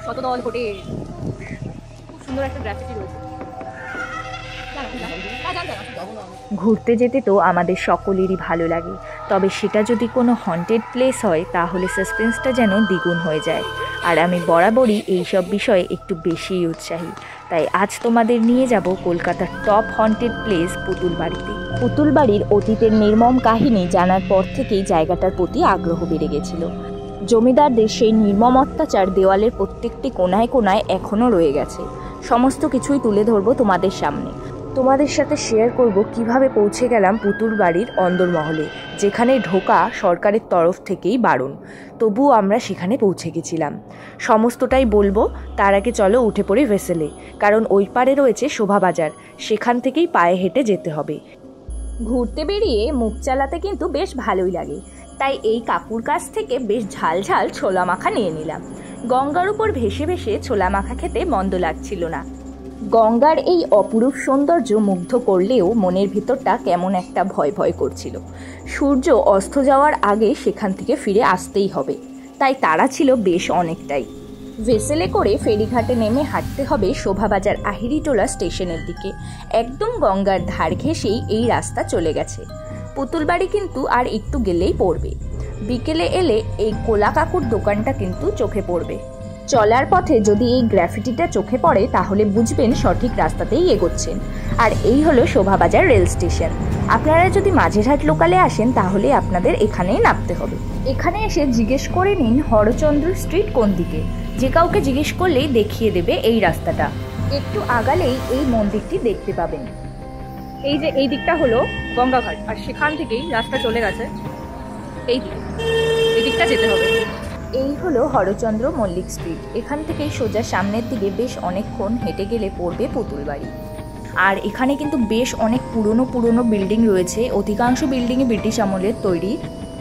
শতদল hotel, খুব সুন্দর একটা গ্রাফিটি রয়েছে। ঘুরতে যেতে তো আমাদের সকলেরই ভালো লাগে, তবে সেটা যদি কোনো হন্টেড প্লেস হয় তাহলে সাসপেন্সটা যেন দ্বিগুণ হয়ে যায়। আর আমি বরাবরই এইসব বিষয়ে একটু বেশিই উৎসাহী, তাই আজ তোমাদের নিয়ে যাব কলকাতার টপ হন্টেড প্লেস পুতুলবাড়িতে। পুতুলবাড়ির অতীতের নির্মম কাহিনী জানার পর থেকেই জায়গাটার প্রতি আগ্রহ বেড়ে গেছিল। জমিদারদের সেই নির্মম অত্যাচার দেওয়ালের প্রত্যেকটি কোনায় কোনায় এখনও রয়ে গেছে। সমস্ত কিছুই তুলে ধরবো তোমাদের সামনে। তোমাদের সাথে শেয়ার করব কিভাবে পৌঁছে গেলাম পুতুলবাড়ির অন্দরমহলে, যেখানে ঢোকা সরকারের তরফ থেকেই বারণ, তবুও আমরা সেখানে পৌঁছে গেছিলাম। সমস্তটাই বলবো, তার আগে চলো উঠে পড়ি ভেসেলে, কারণ ওই পারে রয়েছে শোভাবাজার, সেখান থেকেই পায়ে হেঁটে যেতে হবে। ঘুরতে বেরিয়ে মুখ চালাতে কিন্তু বেশ ভালোই লাগে, তাই এই কাকুর কাছ থেকে বেশ ঝাল ঝাল ছোলা মাখা নিয়ে নিলাম। গঙ্গার উপর ভেসে ভেসে ছোলা মাখা খেতে মন্দ লাগছিল না। গঙ্গার এই অপরূপ সৌন্দর্য মুগ্ধ করলেও মনের ভিতরটা কেমন একটা ভয় ভয় করছিল। সূর্য অস্ত যাওয়ার আগে সেখান থেকে ফিরে আসতেই হবে, তাই তাড়া ছিল বেশ অনেকটাই। ভেসেলে করে ফেরিঘাটে নেমে হাঁটতে হবে শোভাবাজার আহিরিটোলা স্টেশনের দিকে। একদম গঙ্গার ধার ঘেঁষেই এই রাস্তা চলে গেছে। পুতুলবাড়ি কিন্তু আর একটু গেলেই পড়বে। বিকেলে এলে এই কোলা কাকুর দোকানটা কিন্তু চোখে পড়বে। চলার পথে যদি এই গ্রাফিটিটা চোখে পড়ে তাহলে বুঝবেন সঠিক রাস্তাতেই এগোচ্ছেন। আর এই হলো শোভাবাজার রেল স্টেশন। আপনারা যদি মাঝেরহাট লোকালে আসেন তাহলে আপনাদের এখানেই নামতে হবে। এখানে এসে জিজ্ঞেস করে নিন হরচন্দ্র স্ট্রিট কোন দিকে, যে কাউকে জিজ্ঞেস করলেই দেখিয়ে দেবে এই রাস্তাটা। একটু আগালেই এই মন্দিরটি দেখতে পাবেন। এই যে এই দিকটা হলো গঙ্গাঘাট, আর সেখান থেকেই রাস্তা চলে গেছে এই দিকটা যেতে হবে। এই হলো হরচন্দ্র মল্লিক স্ট্রিট। এখান থেকেই সোজা সামনের দিকে বেশ অনেকক্ষণ হেঁটে গেলে পড়বে পুতুলবাড়ি। আর এখানে কিন্তু বেশ অনেক পুরনো পুরনো বিল্ডিং রয়েছে, অধিকাংশ বিল্ডিংই ব্রিটিশ আমলের তৈরি।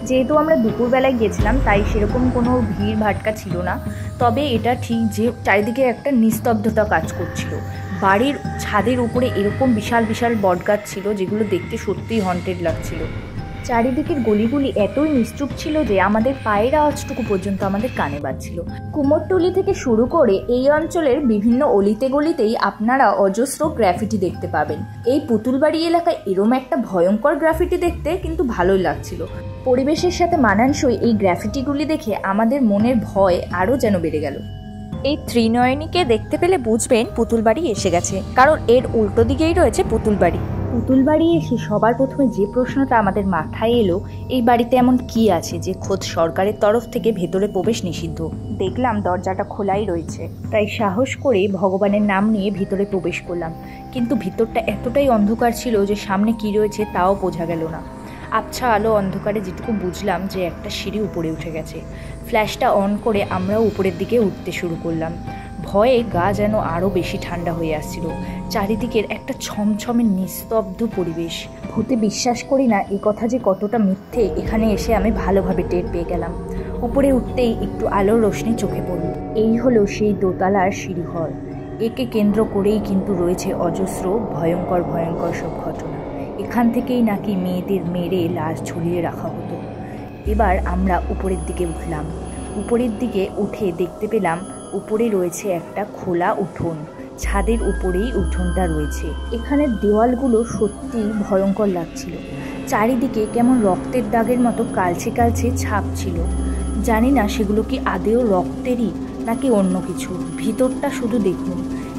যেহেতু আমরা দুপুরবেলায় গিয়েছিলাম তাই সেরকম কোনো ভিড় ভাটকা ছিল না, তবে এটা ঠিক যে চারিদিকে একটা নিস্তব্ধতা কাজ করছিল। বাড়ির ছাদের উপরে এরকম বিশাল বিশাল বটগাছ ছিল যেগুলো দেখতে সত্যিই হন্টেড লাগছিল। চারিদিকের গলিগুলি এতই নিশ্চুপ ছিল যে আমাদের পায়ের আওয়াজটুকু পর্যন্ত আমাদের কানে বাজছিল। কুমোরটুলি থেকে শুরু করে এই অঞ্চলের বিভিন্ন অলিতে গলিতেই আপনারা অজস্র গ্রাফিটি দেখতে পাবেন। এই পুতুলবাড়ি এলাকায় এরম একটা ভয়ঙ্কর গ্রাফিটি দেখতে কিন্তু ভালোই লাগছিল। পরিবেশের সাথে মানানসই এই গ্রাফিটিগুলি দেখে আমাদের মনের ভয় আরও যেন বেড়ে গেল। এই ত্রিনয়নীকে দেখতে পেলে বুঝবেন পুতুলবাড়ি এসে গেছে, কারণ এর উল্টো দিকেই রয়েছে পুতুলবাড়ি। পুতুলবাড়ি এসে সবার প্রথমে যে প্রশ্নটা আমাদের মাথায় এলো, এই বাড়িতে এমন কি আছে যে খোদ সরকারের তরফ থেকে ভেতরে প্রবেশ নিষিদ্ধ। দেখলাম দরজাটা খোলাই রয়েছে, তাই সাহস করে ভগবানের নাম নিয়ে ভিতরে প্রবেশ করলাম। কিন্তু ভিতরটা এতটাই অন্ধকার ছিল যে সামনে কি রয়েছে তাও বোঝা গেল না। আবছা আলো অন্ধকারে যেটুকু বুঝলাম যে একটা সিঁড়ি উপরে উঠে গেছে। ফ্ল্যাশটা অন করে আমরাও উপরের দিকে উঠতে শুরু করলাম। ভয়ে গা যেন আরও বেশি ঠান্ডা হয়ে আসছিল। চারিদিকের একটা ছমছমে নিস্তব্ধ পরিবেশ। ভূতে বিশ্বাস করি না এই কথা যে কতটা মিথ্যে এখানে এসে আমি ভালোভাবে টের পেয়ে গেলাম। উপরে উঠতেই একটু আলোর রোশনি চোখে পড়ল। এই হলো সেই দোতলার সিঁড়িঘর। একে কেন্দ্র করেই কিন্তু রয়েছে অজস্র ভয়ঙ্কর ভয়ঙ্কর সব ঘটনা। এখান থেকেই নাকি মেয়েদের মেরে লাশ ঝুলিয়ে রাখা হতো। এবার আমরা উপরের দিকে উঠলাম। উপরের দিকে উঠে দেখতে পেলাম উপরে রয়েছে একটা খোলা উঠোন। ছাদের উপরেই উঠোনটা রয়েছে। এখানের দেওয়ালগুলো সত্যি ভয়ঙ্কর লাগছিল। চারিদিকে কেমন রক্তের দাগের মতো কালচে কালচে ছাপ ছিল। জানি না সেগুলো কি আদেও রক্তেরই নাকি অন্য কিছু। ভিতরটা শুধু দেখুন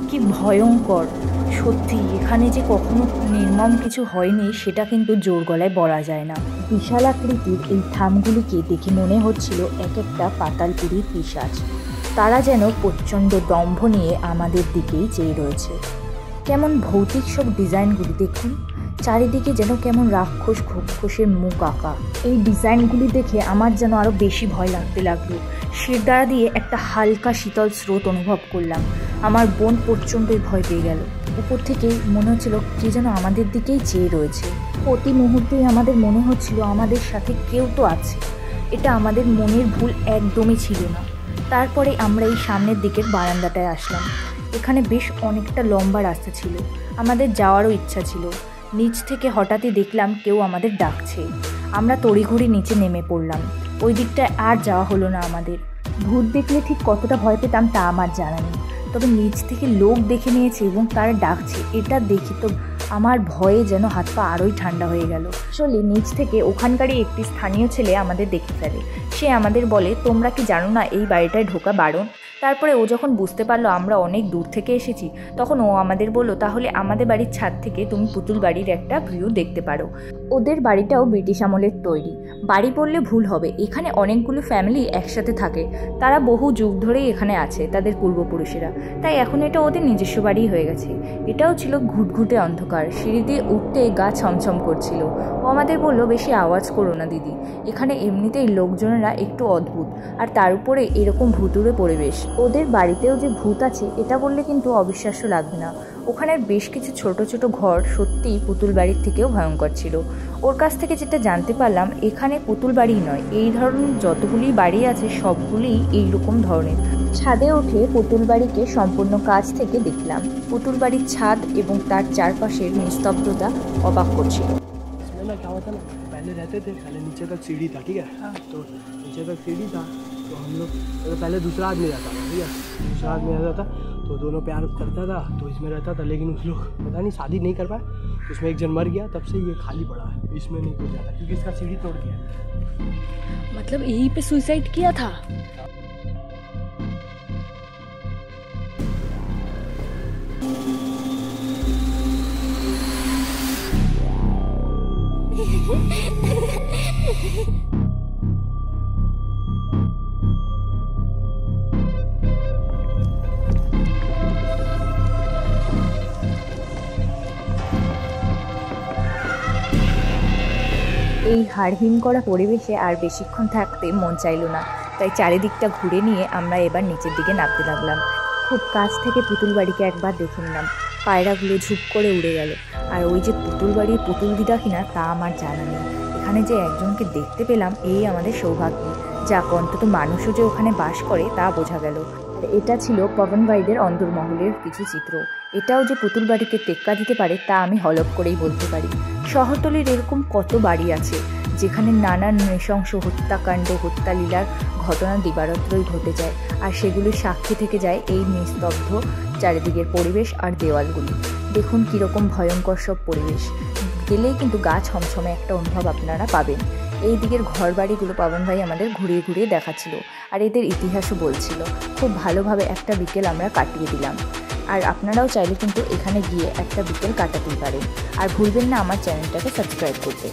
কি ভয়ঙ্কর। সত্যি এখানে যে কখনো নির্মম কিছু হয়নি সেটা কিন্তু জোর গলায় বলা যায় না। বিশাল আকৃতির এই থামগুলিকে দেখে মনে হচ্ছিল এক একটা পাতালপুরীর পিশাচ। তারা যেন প্রচণ্ড দম্ভ নিয়ে আমাদের দিকেই চেয়ে রয়েছে। কেমন ভৌতিক সব ডিজাইনগুলি দেখুন। চারিদিকে যেন কেমন রাক্ষস খোক্ষসের মুখ আঁকা। এই ডিজাইনগুলি দেখে আমার যেন আরও বেশি ভয় লাগতে লাগলো। শিরদাঁড়া দিয়ে একটা হালকা শীতল স্রোত অনুভব করলাম। আমার বোন প্রচণ্ডই ভয় পেয়ে গেল। উপর থেকেই মনে হচ্ছিল কে যেন আমাদের দিকেই চেয়ে রয়েছে। প্রতি মুহূর্তেই আমাদের মনে হচ্ছিল আমাদের সাথে কেউ তো আছে। এটা আমাদের মনের ভুল একদমই ছিল না। তারপরে আমরা এই সামনের দিকের বারান্দাটায় আসলাম। এখানে বেশ অনেকটা লম্বা রাস্তা ছিল। আমাদের যাওয়ারও ইচ্ছা ছিল। নিচ থেকে হঠাৎই দেখলাম কেউ আমাদের ডাকছে। আমরা তড়িঘড়ি নিচে নেমে পড়লাম। ওই দিকটায় আর যাওয়া হলো না আমাদের। ভূত দেখলে ঠিক কতটা ভয় পেতাম তা আমার জানা নেই, তবে নিচ থেকে লোক দেখে নিয়েছে এবং তারা ডাকছে, এটা দেখি তো আমার ভয়ে যেন হাত পা আরোই ঠান্ডা হয়ে গেল। আসলে নিচ থেকে ওখানকারই একটি স্থানীয় ছেলে আমাদের দেখে ফেলে। সে আমাদের বলে, তোমরা কি জানো না এই বাড়িটায় ঢোকা বারণ? তারপরে ও যখন বুঝতে পারলো আমরা অনেক দূর থেকে এসেছি, তখন ও আমাদের বলল, তাহলে আমাদের বাড়ির ছাদ থেকে তুমি পুতুল বাড়ির একটা ভিউ দেখতে পারো। ওদের বাড়িটাও ব্রিটিশ আমলের তৈরি। বাড়ি বললে ভুল হবে, এখানে অনেকগুলো ফ্যামিলি একসাথে থাকে, তারা বহু যুগ ধরেই এখানে আছে, তাদের পূর্বপুরুষেরা, তাই এখন এটা ওদের নিজস্ব বাড়ি হয়ে গেছে। এটাও ছিল ঘুটঘুটে অন্ধকার, সিঁড়ি দিয়ে উঠতে গা ছমছম করছিল। ও আমাদের বলল, বেশি আওয়াজ করো না দিদি, এখানে এমনিতেই লোকজনেরা একটু অদ্ভুত, আর তার উপরে এরকম ভুতুড়ে পরিবেশ। ওদের বাড়িতেও যে ভূত আছে এটা বললে কিন্তু অবিশ্বাস্য লাগবে না। ওখানের বেশ কিছু ছোট ছোট ঘর সত্যিই পুতুল বাড়ির থেকেও ভয়ঙ্কর ছিল। ওর কাছ থেকে যেটা জানতে পারলাম, এখানে পুতুল বাড়ি নয়, এই ধরনের যতগুলি বাড়ি আছে সবগুলিই এইরকম ধরনের। ছাদে উঠে পুতুল বাড়িকে সম্পূর্ণ কাছ থেকে দেখলাম। পুতুল বাড়ির ছাদ এবং তার চারপাশের নিস্তব্ধতা অবাক করছিল। पहले रहते थे, पहले नीचे तक सीढ़ी था, ठीक है। तो नीचे तक सीढ़ी था, तो हम लोग तो पहले दूसरा आदमी रहता था, ठीक है। दूसरा आदमी रहता था तो दोनों प्यार करता था, तो इसमें रहता था, लेकिन उस लोग पता नहीं शादी नहीं कर पाए, तो उसमें एक जन मर गया, तब से ये खाली पड़ा है, इसमें नहीं कोई जाता क्योंकि इसका सीढ़ी तोड़ दिया। मतलब यहीं पे सुसाइड किया था? এই হাড়হিম করা পরিবেশে আর বেশিক্ষণ থাকতে মন চাইল না, তাই চারিদিকটা ঘুরে নিয়ে আমরা এবার নিচের দিকে নামতে লাগলাম। খুব কাছ থেকে পুতুল বাড়িকে একবার দেখে নিলাম। পায়রাগুলো ঝুপ করে উড়ে গেল। আর ওই যে পুতুল বাড়ির পুতুল দিদা কিনা তা আমার জানা নেই। এখানে যে একজনকে দেখতে পেলাম এই আমাদের সৌভাগ্য, যাক অন্তত মানুষও যে ওখানে বাস করে তা বোঝা গেল। এটা ছিল পবন ভাইদের অন্দরমহলের কিছু চিত্র। এটাও যে পুতুল বাড়িকে টেক্কা দিতে পারে তা আমি হলফ করেই বলতে পারি। শহরতলির এরকম কত বাড়ি আছে যেখানে নানান নৃশংস হত্যাকাণ্ড, হত্যালীলার ঘটনা দিবারাত্রই ঘটে যায়, আর সেগুলির সাক্ষী থেকে যায় এই নিস্তব্ধ চারিদিকের পরিবেশ আর দেওয়ালগুলি। দেখুন কীরকম ভয়ঙ্কর সব পরিবেশ, গেলেই কিন্তু গা ছমছমে একটা অনুভব আপনারা পাবেন। এই দিকের ঘর বাড়িগুলো পবন ভাই আমাদের ঘুরিয়ে ঘুরিয়ে দেখাচ্ছিল, আর এদের ইতিহাসও বলছিল। খুব ভালোভাবে একটা বিকেল আমরা কাটিয়ে দিলাম। আর আপনারাও চাইলে কিন্তু এখানে গিয়ে একটা বিকেল কাটাতেই পারেন। আর ভুলবেন না আমার চ্যানেলটাকে সাবস্ক্রাইব করতে।